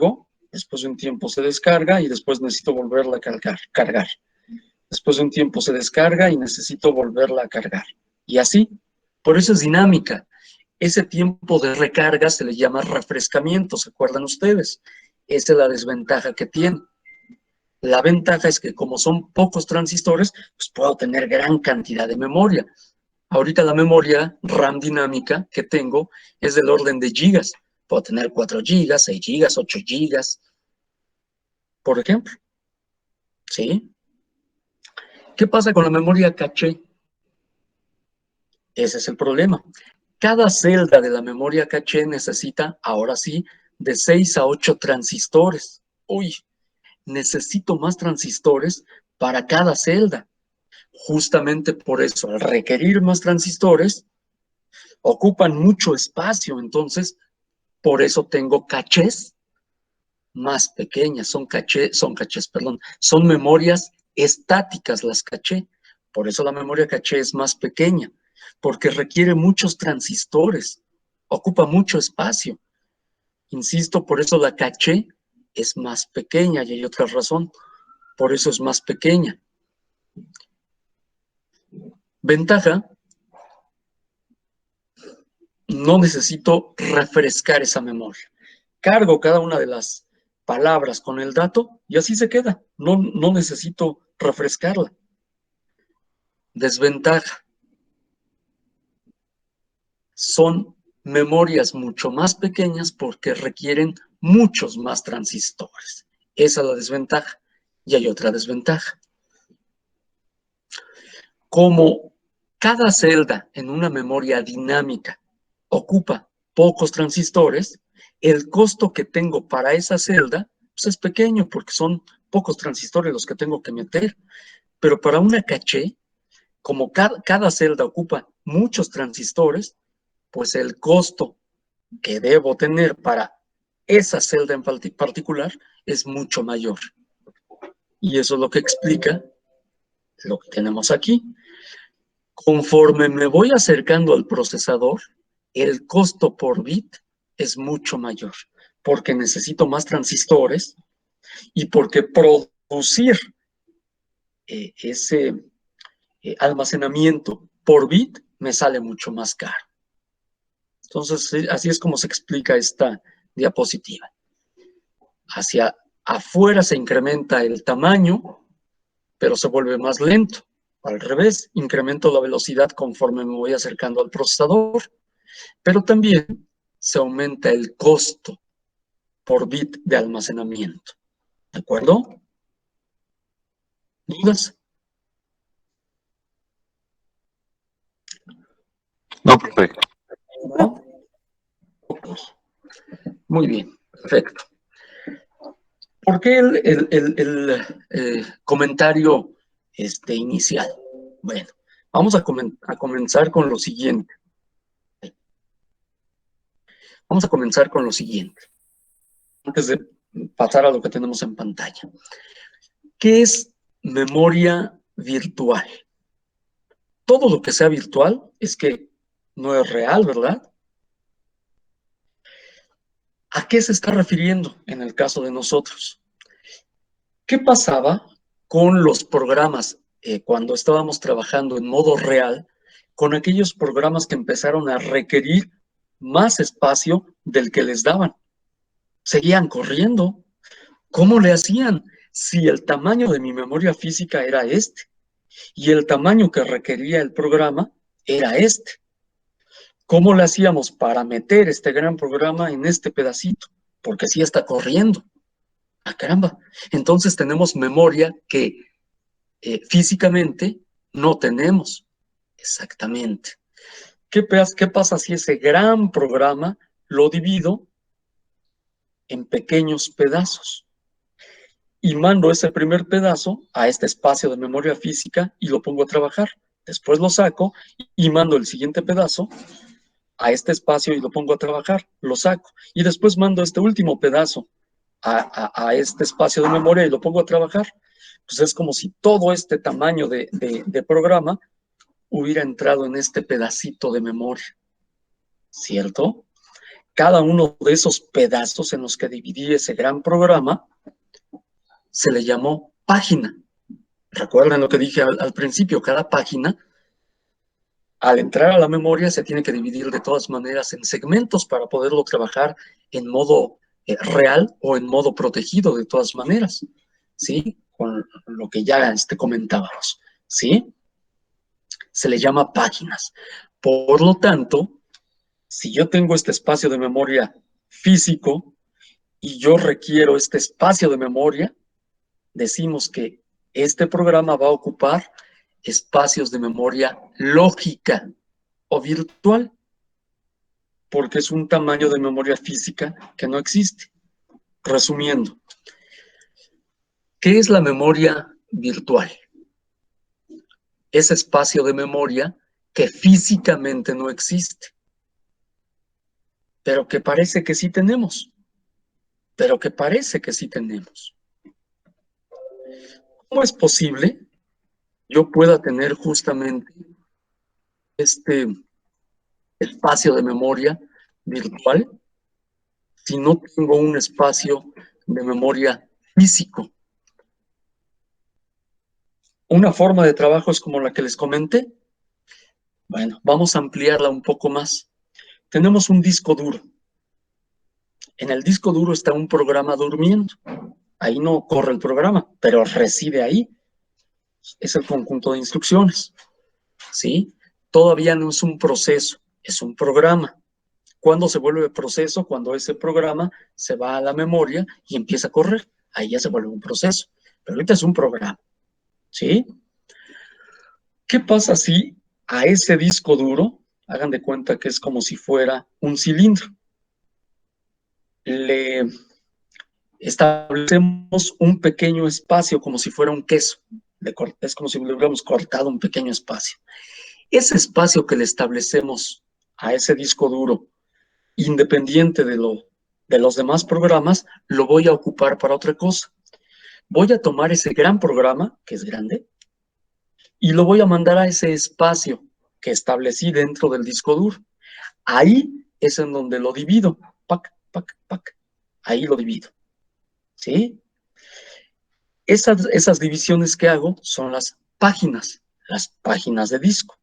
después de un tiempo se descarga y después necesito volverla a cargar. Después de un tiempo se descarga y necesito volverla a cargar. Y así, por eso es dinámica. Ese tiempo de recarga se le llama refrescamiento, ¿se acuerdan ustedes? Esa es la desventaja que tiene. La ventaja es que como son pocos transistores, pues puedo tener gran cantidad de memoria. Ahorita la memoria RAM dinámica que tengo es del orden de gigas. Puedo tener 4 gigas, 6 gigas, 8 gigas, por ejemplo. ¿Sí? ¿Qué pasa con la memoria caché? Ese es el problema. Cada celda de la memoria caché necesita, ahora sí, de 6 a 8 transistores. Uy, necesito más transistores para cada celda. Justamente por eso, al requerir más transistores, ocupan mucho espacio. Entonces, por eso tengo cachés más pequeñas. Son memorias estáticas las caché. Por eso la memoria caché es más pequeña, porque requiere muchos transistores, ocupa mucho espacio. Insisto, por eso la caché es más pequeña y hay otra razón. Por eso es más pequeña. Ventaja, no necesito refrescar esa memoria. cargo cada una de las palabras con el dato y así se queda. No necesito refrescarla. Desventaja. Son memorias mucho más pequeñas porque requieren muchos más transistores. Esa es la desventaja. Y hay otra desventaja. Como cada celda en una memoria dinámica ocupa pocos transistores, el costo que tengo para esa celda pues es pequeño porque son pocos transistores los que tengo que meter. Pero para una caché, como cada celda ocupa muchos transistores, pues el costo que debo tener para esa celda en particular es mucho mayor. Y eso es lo que explica lo que tenemos aquí. Conforme me voy acercando al procesador, el costo por bit es mucho mayor, porque necesito más transistores y porque producir ese almacenamiento por bit me sale mucho más caro. Entonces, así es como se explica esta diapositiva. Hacia afuera se incrementa el tamaño, pero se vuelve más lento. Al revés, incremento la velocidad conforme me voy acercando al procesador, pero también se aumenta el costo por bit de almacenamiento. ¿De acuerdo? ¿Dudas? No, profe. ¿No? Ok. Muy bien, perfecto. ¿Por qué el comentario inicial? Bueno, vamos a comenzar con lo siguiente. Vamos a comenzar con lo siguiente, antes de pasar a lo que tenemos en pantalla. ¿Qué es memoria virtual? Todo lo que sea virtual es que no es real, ¿verdad? ¿A qué se está refiriendo en el caso de nosotros? ¿Qué pasaba con los programas cuando estábamos trabajando en modo real, con aquellos programas que empezaron a requerir más espacio del que les daban? Seguían corriendo. ¿Cómo le hacían si el tamaño de mi memoria física era este y el tamaño que requería el programa era este? ¿Cómo le hacíamos para meter este gran programa en este pedacito? Porque sí está corriendo. ¡Ah, caramba! Entonces tenemos memoria que físicamente no tenemos. Exactamente. ¿Qué pasa si ese gran programa lo divido en pequeños pedazos? Y mando ese primer pedazo a este espacio de memoria física y lo pongo a trabajar. Después lo saco y mando el siguiente pedazo a este espacio y lo pongo a trabajar, lo saco. Y después mando este último pedazo a este espacio de memoria y lo pongo a trabajar. Pues es como si todo este tamaño de programa hubiera entrado en este pedacito de memoria, ¿cierto? Cada uno de esos pedazos en los que dividí ese gran programa se le llamó página. Recuerden lo que dije al principio, cada página, al entrar a la memoria, se tiene que dividir de todas maneras en segmentos para poderlo trabajar en modo real o en modo protegido de todas maneras, ¿sí? Con lo que ya comentábamos, ¿sí? Se le llama páginas. Por lo tanto, si yo tengo este espacio de memoria físico y yo requiero este espacio de memoria, decimos que este programa va a ocupar espacios de memoria lógica o virtual, porque es un tamaño de memoria física que no existe. Resumiendo, ¿qué es la memoria virtual? Ese espacio de memoria que físicamente no existe, pero que parece que sí tenemos. ¿Cómo es posible yo pueda tener justamente este espacio de memoria virtual si no tengo un espacio de memoria físico? Una forma de trabajo es como la que les comenté. Bueno, vamos a ampliarla un poco más. Tenemos un disco duro. En el disco duro está un programa durmiendo. Ahí no corre el programa, pero reside ahí. Es el conjunto de instrucciones, ¿sí? Todavía no es un proceso, es un programa. ¿Cuándo se vuelve proceso? Cuando ese programa se va a la memoria y empieza a correr. Ahí ya se vuelve un proceso. Pero ahorita es un programa, ¿sí? ¿Qué pasa si a ese disco duro, hagan de cuenta que es como si fuera un cilindro, le establecemos un pequeño espacio como si fuera un queso? Es como si le hubiéramos cortado un pequeño espacio. Ese espacio que le establecemos a ese disco duro, independiente de los demás programas, lo voy a ocupar para otra cosa. Voy a tomar ese gran programa, que es grande, y lo voy a mandar a ese espacio que establecí dentro del disco duro. Ahí es en donde lo divido. Pac, pac, pac. Ahí lo divido. ¿Sí? Esas divisiones que hago son las páginas de disco.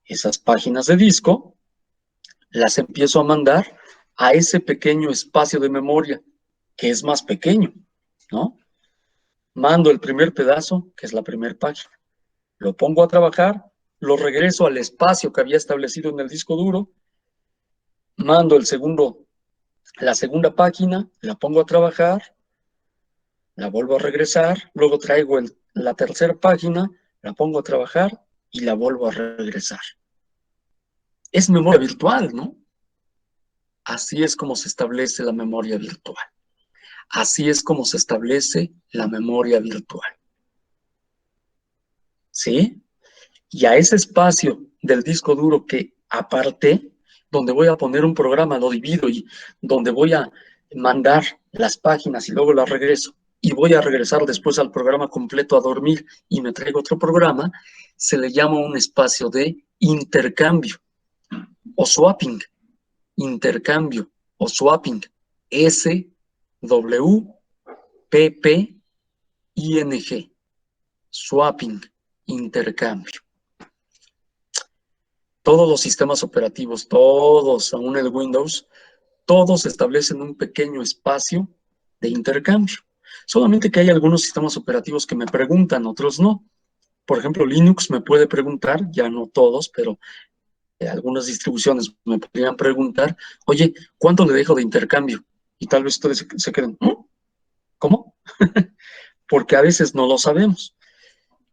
Esas páginas de disco las empiezo a mandar a ese pequeño espacio de memoria, que es más pequeño, ¿no? Mando el primer pedazo, que es la primera página. Lo pongo a trabajar, lo regreso al espacio que había establecido en el disco duro, mando la segunda página, la pongo a trabajar, la vuelvo a regresar, luego traigo la tercera página, la pongo a trabajar y la vuelvo a regresar. Es memoria virtual, ¿no? Así es como se establece la memoria virtual. Así es como se establece la memoria virtual. ¿Sí? Y a ese espacio del disco duro que aparté, donde voy a poner un programa, lo divido, y donde voy a mandar las páginas y luego las regreso, y voy a regresar después al programa completo a dormir y me traigo otro programa, se le llama un espacio de intercambio o swapping. Intercambio o swapping. S-W-P-P-I-N-G. Swapping. Intercambio. Todos los sistemas operativos, todos, aún el Windows, todos establecen un pequeño espacio de intercambio. Solamente que hay algunos sistemas operativos que me preguntan, otros no. Por ejemplo, Linux me puede preguntar, ya no todos, pero algunas distribuciones me podrían preguntar, oye, ¿cuánto le dejo de intercambio? Y tal vez ustedes se queden, ¿cómo? Porque a veces no lo sabemos.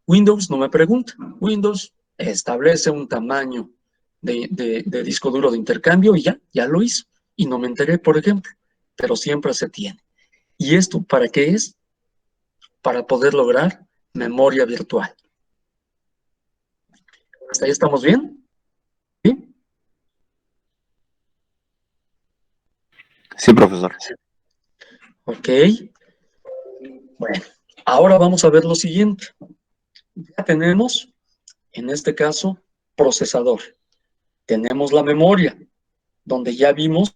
Windows no me pregunta. Windows establece un tamaño de disco duro de intercambio y ya lo hizo. Y no me enteré, por ejemplo, pero siempre se tiene. ¿Y esto para qué es? Para poder lograr memoria virtual. ¿Hasta ahí estamos bien? ¿Sí? Sí, profesor. Ok. Bueno, ahora vamos a ver lo siguiente. Ya tenemos, en este caso, procesador. Tenemos la memoria, donde ya vimos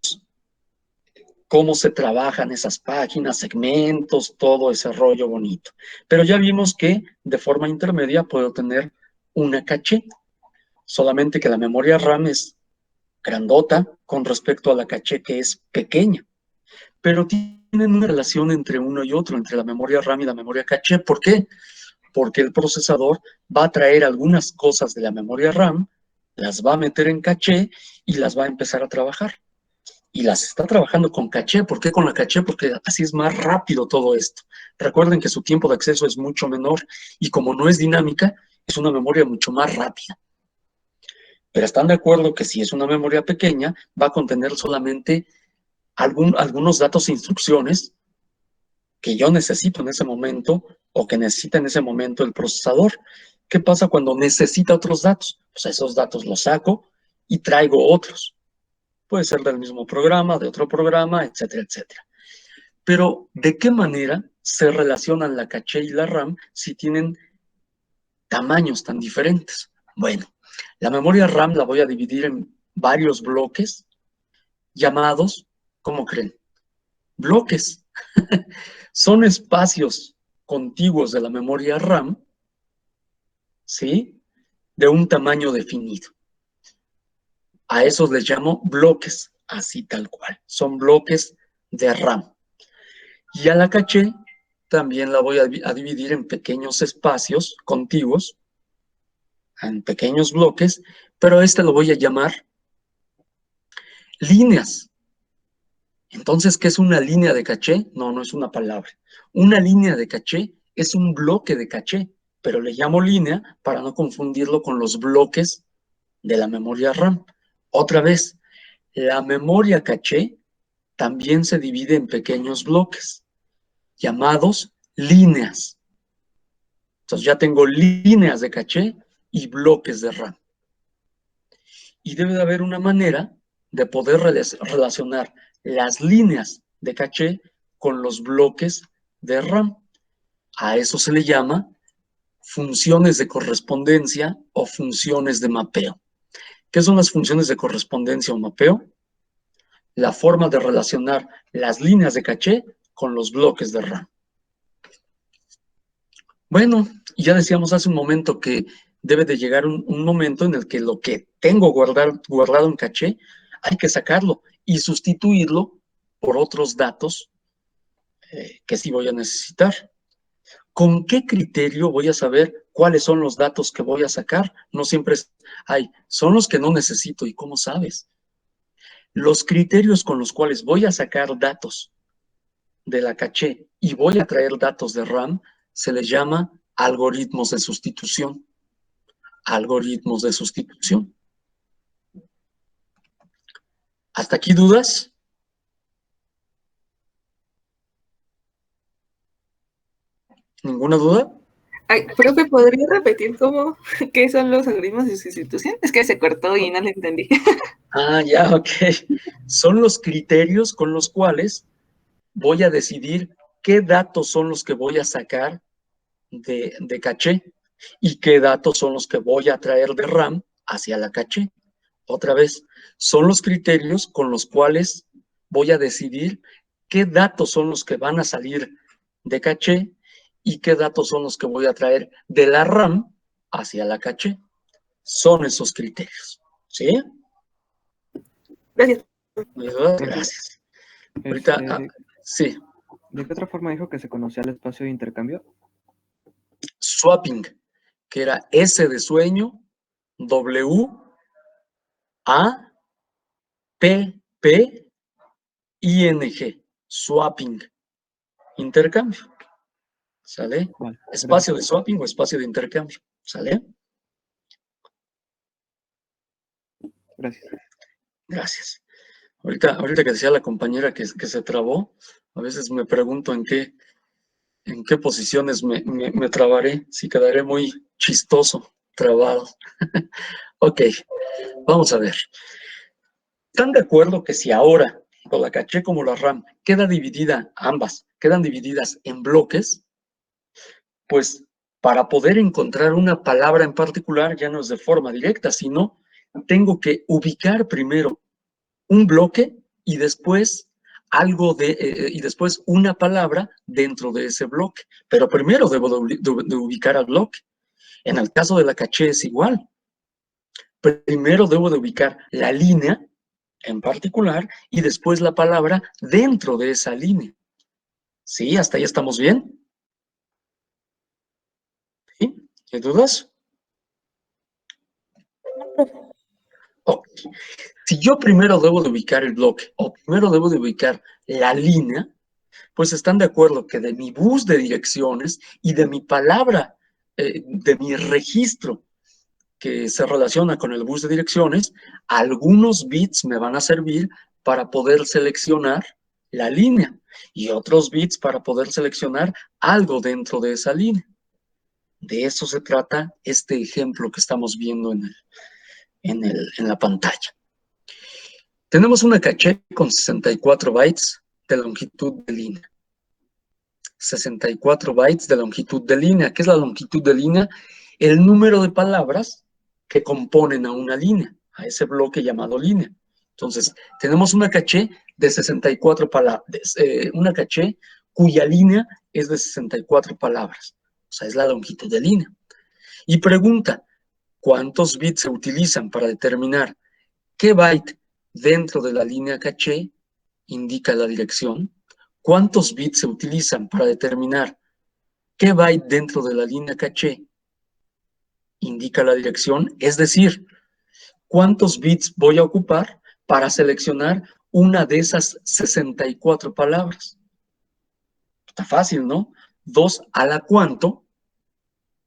cómo se trabajan esas páginas, segmentos, todo ese rollo bonito. Pero ya vimos que de forma intermedia puedo tener una caché, solamente que la memoria RAM es grandota con respecto a la caché que es pequeña. Pero tienen una relación entre uno y otro, entre la memoria RAM y la memoria caché. ¿Por qué? Porque el procesador va a traer algunas cosas de la memoria RAM, las va a meter en caché y las va a empezar a trabajar. Y las está trabajando con caché. ¿Por qué con la caché? Porque así es más rápido todo esto. Recuerden que su tiempo de acceso es mucho menor y como no es dinámica, es una memoria mucho más rápida. Pero están de acuerdo que si es una memoria pequeña, va a contener solamente algunos datos e instrucciones que yo necesito en ese momento o que necesita en ese momento el procesador. ¿Qué pasa cuando necesita otros datos? Pues esos datos los saco y traigo otros. Puede ser del mismo programa, de otro programa, etcétera, etcétera. Pero, ¿de qué manera se relacionan la caché y la RAM si tienen tamaños tan diferentes? Bueno, la memoria RAM la voy a dividir en varios bloques llamados, ¿cómo creen? Bloques. Son espacios contiguos de la memoria RAM, ¿sí? De un tamaño definido. A esos les llamo bloques, así tal cual. Son bloques de RAM. Y a la caché también la voy a dividir en pequeños espacios contiguos, en pequeños bloques, pero este lo voy a llamar líneas. Entonces, ¿qué es una línea de caché? No, no es una palabra. Una línea de caché es un bloque de caché, pero le llamo línea para no confundirlo con los bloques de la memoria RAM. Otra vez, la memoria caché también se divide en pequeños bloques, llamados líneas. Entonces ya tengo líneas de caché y bloques de RAM. Y debe de haber una manera de poder relacionar las líneas de caché con los bloques de RAM. A eso se le llama funciones de correspondencia o funciones de mapeo. ¿Qué son las funciones de correspondencia o mapeo? La forma de relacionar las líneas de caché con los bloques de RAM. Bueno, ya decíamos hace un momento que debe de llegar un momento en el que lo que tengo guardado en caché hay que sacarlo y sustituirlo por otros datos que sí voy a necesitar. ¿Con qué criterio voy a saber cuáles son los datos que voy a sacar? No siempre son los que no necesito. ¿Y cómo sabes? Los criterios con los cuales voy a sacar datos de la caché y voy a traer datos de RAM se les llama algoritmos de sustitución. Algoritmos de sustitución. ¿Hasta aquí dudas? ¿Ninguna duda? Ay, profe, ¿podría repetir qué son los algoritmos de sustitución? Es que se cortó y no lo entendí. Ah, ya, ok. Son los criterios con los cuales voy a decidir qué datos son los que voy a sacar de caché y qué datos son los que voy a traer de RAM hacia la caché. Otra vez, son los criterios con los cuales voy a decidir qué datos son los que van a salir de caché y qué datos son los que voy a traer de la RAM hacia la caché. Son esos criterios. ¿Sí? Gracias. Gracias. Ahorita, sí. ¿De qué otra forma dijo que se conocía el espacio de intercambio? Swapping, que era S de sueño, W, A, P, P, I, N, G. Swapping. Intercambio. ¿Sale? Vale, espacio de swapping o espacio de intercambio. ¿Sale? Gracias. Gracias. Ahorita que decía la compañera que se trabó, a veces me pregunto en qué posiciones me trabaré, si quedaré muy chistoso, trabado. Ok, vamos a ver. ¿Están de acuerdo que si ahora, tanto la caché como la RAM, ambas quedan divididas en bloques? Pues para poder encontrar una palabra en particular ya no es de forma directa, sino tengo que ubicar primero un bloque y después y después una palabra dentro de ese bloque. Pero primero debo de ubicar al bloque. En el caso de la caché es igual. Primero debo de ubicar la línea en particular y después la palabra dentro de esa línea. ¿Sí? ¿Hasta ahí estamos bien? ¿Sí? ¿Hay dudas? Ok. Si yo primero debo de ubicar el bloque o primero debo de ubicar la línea, pues están de acuerdo que de mi bus de direcciones y de mi palabra, de mi registro que se relaciona con el bus de direcciones, algunos bits me van a servir para poder seleccionar la línea y otros bits para poder seleccionar algo dentro de esa línea. De eso se trata este ejemplo que estamos viendo en la pantalla. Tenemos una caché con 64 bytes de longitud de línea. 64 bytes de longitud de línea. ¿Qué es la longitud de línea? El número de palabras que componen a una línea, a ese bloque llamado línea. Entonces, tenemos una caché de 64 palabras, una caché cuya línea es de 64 palabras. O sea, es la longitud de línea. Y pregunta, ¿cuántos bits se utilizan para determinar qué byte dentro de la línea caché indica la dirección. ¿Cuántos bits se utilizan para determinar qué byte dentro de la línea caché indica la dirección? Es decir, ¿cuántos bits voy a ocupar para seleccionar una de esas 64 palabras? Está fácil, ¿no? 2 a la cuánto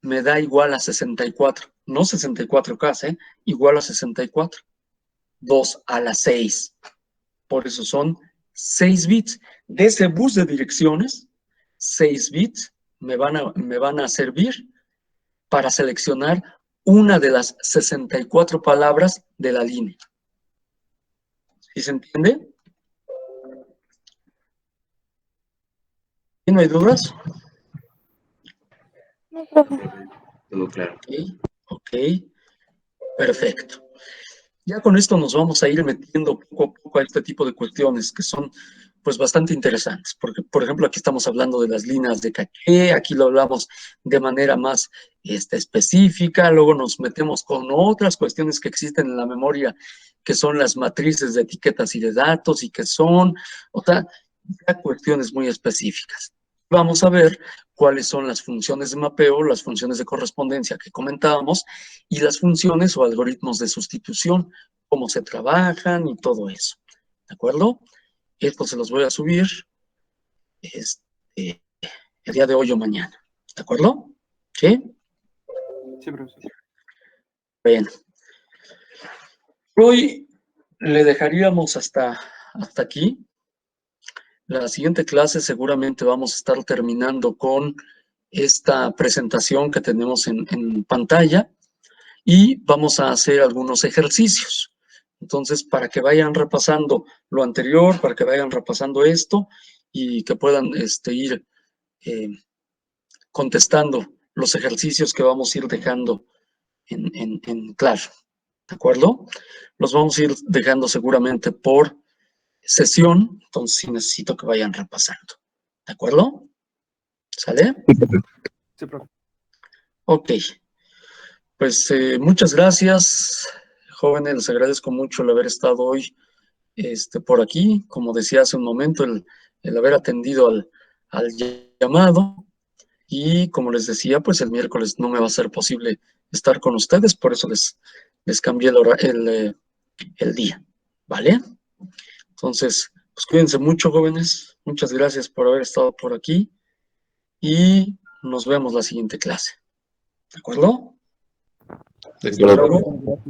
me da igual a 64. No 64K, igual a 64. 2 a la 6. Por eso son 6 bits. De ese bus de direcciones, 6 bits me van a servir para seleccionar una de las 64 palabras de la línea. ¿Sí se entiende? ¿No hay dudas? Todo claro. Ok, perfecto. Ya con esto nos vamos a ir metiendo poco a poco a este tipo de cuestiones que son pues bastante interesantes, porque por ejemplo aquí estamos hablando de las líneas de caché, aquí lo hablamos de manera más específica, luego nos metemos con otras cuestiones que existen en la memoria, que son las matrices de etiquetas y de datos, y que son otras cuestiones muy específicas. Vamos a ver cuáles son las funciones de mapeo, las funciones de correspondencia que comentábamos, y las funciones o algoritmos de sustitución, cómo se trabajan y todo eso. ¿De acuerdo? Esto se los voy a subir el día de hoy o mañana. ¿De acuerdo? ¿Sí? Sí, profesor. Bien. Hoy le dejaríamos hasta aquí. La siguiente clase seguramente vamos a estar terminando con esta presentación que tenemos en pantalla y vamos a hacer algunos ejercicios. Entonces, para que vayan repasando lo anterior, para que vayan repasando esto y que puedan ir contestando los ejercicios que vamos a ir dejando en claro. ¿De acuerdo? Los vamos a ir dejando seguramente por sesión, entonces sí necesito que vayan repasando. ¿De acuerdo? ¿Sale? Sí, profe. Ok. Pues muchas gracias, jóvenes. Les agradezco mucho el haber estado hoy por aquí. Como decía hace un momento, el haber atendido al llamado. Y como les decía, pues el miércoles no me va a ser posible estar con ustedes, por eso les cambié el día. ¿Vale? Entonces, pues cuídense mucho, jóvenes. Muchas gracias por haber estado por aquí y nos vemos la siguiente clase. ¿De acuerdo? Hasta luego.